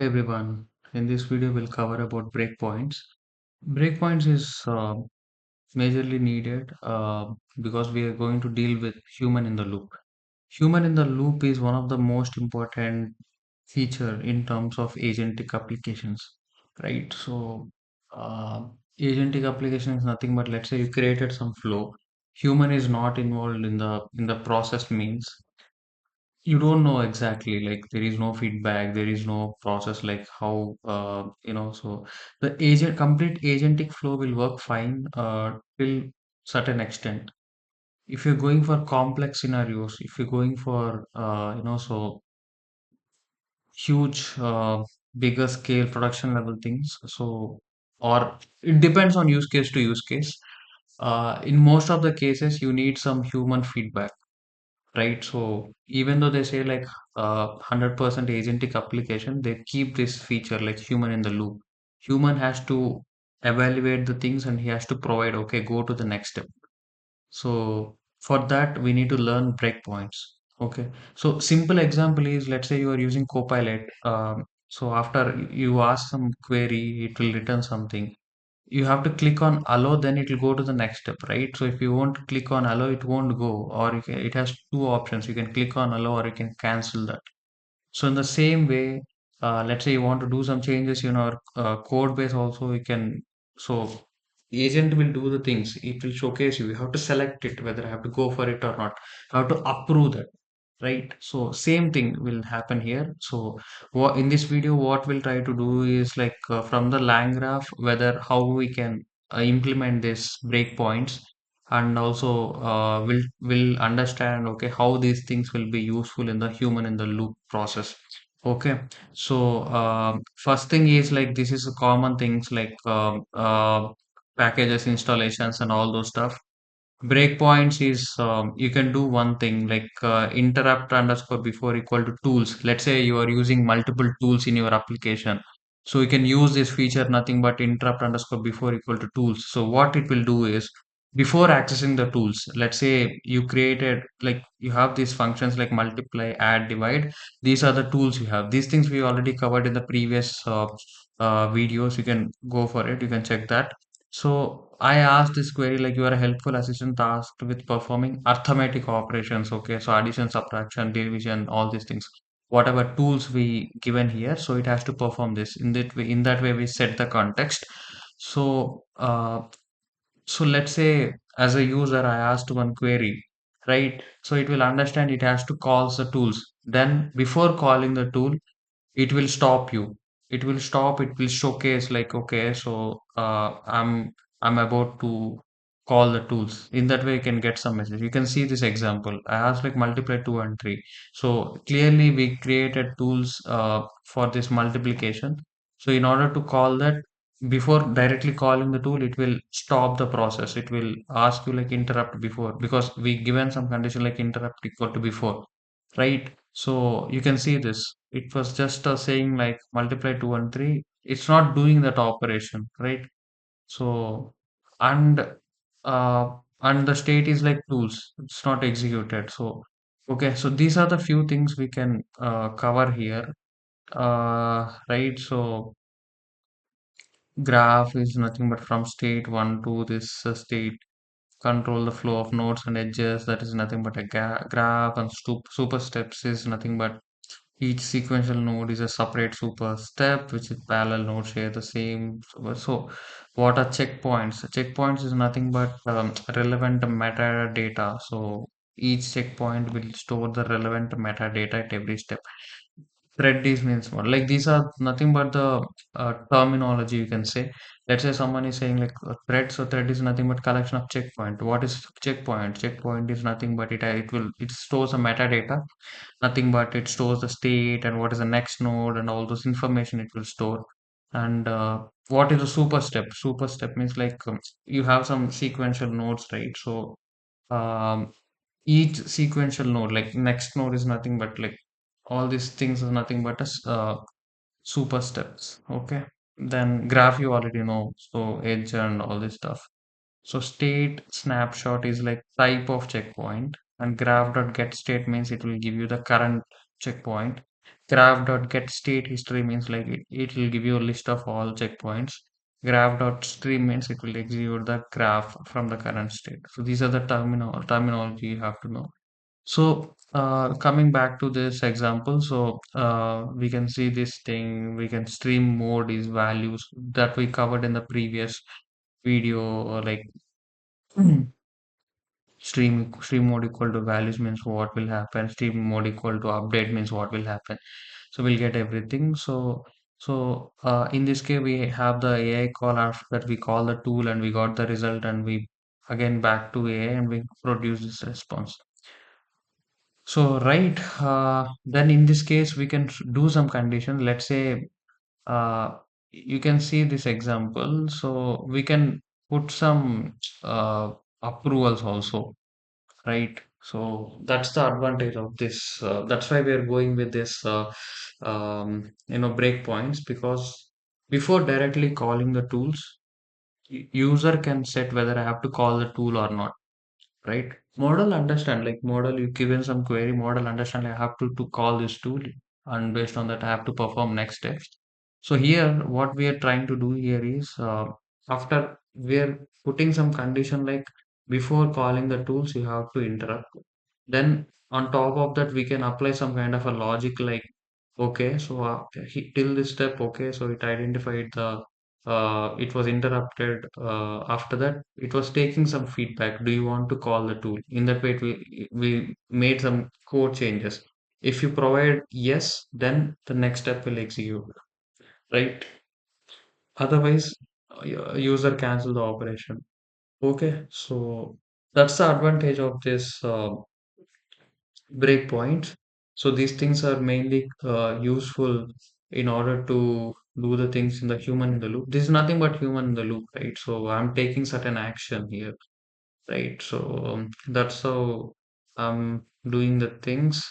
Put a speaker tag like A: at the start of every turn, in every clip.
A: Hey everyone, in this video we'll cover about breakpoints. Breakpoints is majorly needed because we are going to deal with human in the loop. Human in the loop is one of the most important feature in terms of agentic applications, right? Uh, Agentic application is nothing but, let's say you created some flow. Human is not involved in the process means you don't know exactly, like there is no feedback, there is no process, like how so the agent complete agentic flow will work fine till certain extent. If you're going for complex scenarios, if you're going for huge bigger scale production level things, so or it depends on use case to use case. In most of the cases you need some human feedback, right? So even though they say like 100% agentic application, they keep this feature like human in the loop. Human has to evaluate the things and he has to provide, okay, go to the next step. So for that, we need to learn breakpoints. Okay. So simple example is, let's say you are using Copilot. So after you ask some query, it will return something. You have to click on allow, then it will go to the next step, right? So if you won't click on allow, it won't go, or it has two options. You can click on allow or you can cancel that. So in the same way, let's say you want to do some changes in our code base also, we can. So agent will do the things. It will showcase you. You have to select it whether I have to go for it or not. I have to approve that, right? So same thing will happen here. So what in this video, what we'll try to do is like from the LangGraph, whether how we can implement this breakpoints, and also will understand, okay, how these things will be useful in the human in the loop process. Okay, so first thing is like this is a common things like packages installations and all those stuff. Breakpoints is you can do one thing like interrupt underscore before equal to tools. Let's say you are using multiple tools in your application. So you can use this feature nothing but interrupt underscore before equal to tools. So what it will do is before accessing the tools, let's say you created like you have these functions like multiply, add, divide. These are the tools you have. These things we already covered in the previous videos. You can go for it. You can check that. So I asked this query like you are a helpful assistant tasked with performing arithmetic operations. Okay, so addition, subtraction, division, all these things. Whatever tools we given here, so it has to perform this. In that way, we set the context. So so let's say as a user, I asked one query, right? So it will understand it has to call the tools. Then before calling the tool, it will stop you. It will stop, it will showcase like, okay, so I'm about to call the tools. In that way you can get some message. You can see this example. I asked like multiply 2 and 3. So clearly we created tools for this multiplication. So in order to call that, before directly calling the tool, it will stop the process. It will ask you like interrupt before, because we given some condition like interrupt equal to before, right? So you can see this. It was just saying like multiply 2 and 3. It's not doing that operation, right? So and and the state is like tools. It's not executed. So okay, so these are the few things we can cover here. Right. So graph is nothing but from state one to this state control the flow of nodes and edges. That is nothing but a graph, and super steps is nothing but each sequential node is a separate super step, which is parallel nodes share the same. So what are checkpoints? Checkpoints is nothing but relevant metadata. So each checkpoint will store the relevant metadata at every step. Thread is means what? Like these are nothing but the terminology you can say. Let's say someone is saying like a thread. So thread is nothing but collection of checkpoint. What is checkpoint? Checkpoint is nothing but it stores a metadata, nothing but it stores the state and what is the next node and all those information it will store. And what is a super step? Super step means like you have some sequential nodes, right? So um, each sequential node, like next node is nothing but like all these things is nothing but super steps. Okay. Then graph you already know. So edge and all this stuff. So state snapshot is like type of checkpoint, and graph.get state means it will give you the current checkpoint. graph.getState history means like it will give you a list of all checkpoints. Graph.stream means it will execute the graph from the current state. So these are the terminology you have to know. So coming back to this example, so we can see this thing, we can stream mode is values that we covered in the previous video, or like stream mode equal to values means what will happen, stream mode equal to update means what will happen. So we'll get everything. So in this case we have the AI call. After that we call the tool and we got the result, and we again back to AI and we produce this response. So right, then in this case we can do some condition. Let's say you can see this example. So we can put some approvals also, right? So that's the advantage of this. That's why we are going with this, breakpoints, because before directly calling the tools, user can set whether I have to call the tool or not, right? Model understand, like model, you given some query, model understand I have to call this tool, and based on that I have to perform next steps. So here what we are trying to do here is, after we are putting some condition like before calling the tools you have to interrupt. Then on top of that we can apply some kind of a logic like, okay, so till this step, okay, so it identified the, it was interrupted. After that, it was taking some feedback. Do you want to call the tool? In that way, we made some code changes. If you provide yes, then the next step will execute, right? Otherwise, user cancel the operation. Okay, so that's the advantage of this breakpoints. So these things are mainly useful in order to do the things in the human in the loop. This is nothing but human in the loop, right? So I'm taking certain action here, right? So that's how I'm doing the things.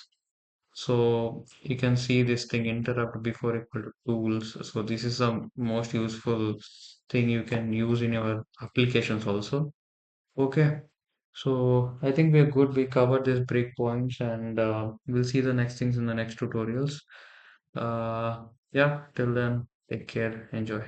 A: So you can see this thing interrupt before equal to tools. So this is the most useful thing you can use in your applications also. Okay. So I think we're good. We covered these breakpoints, and we'll see the next things in the next tutorials. Yeah, till then, take care, enjoy.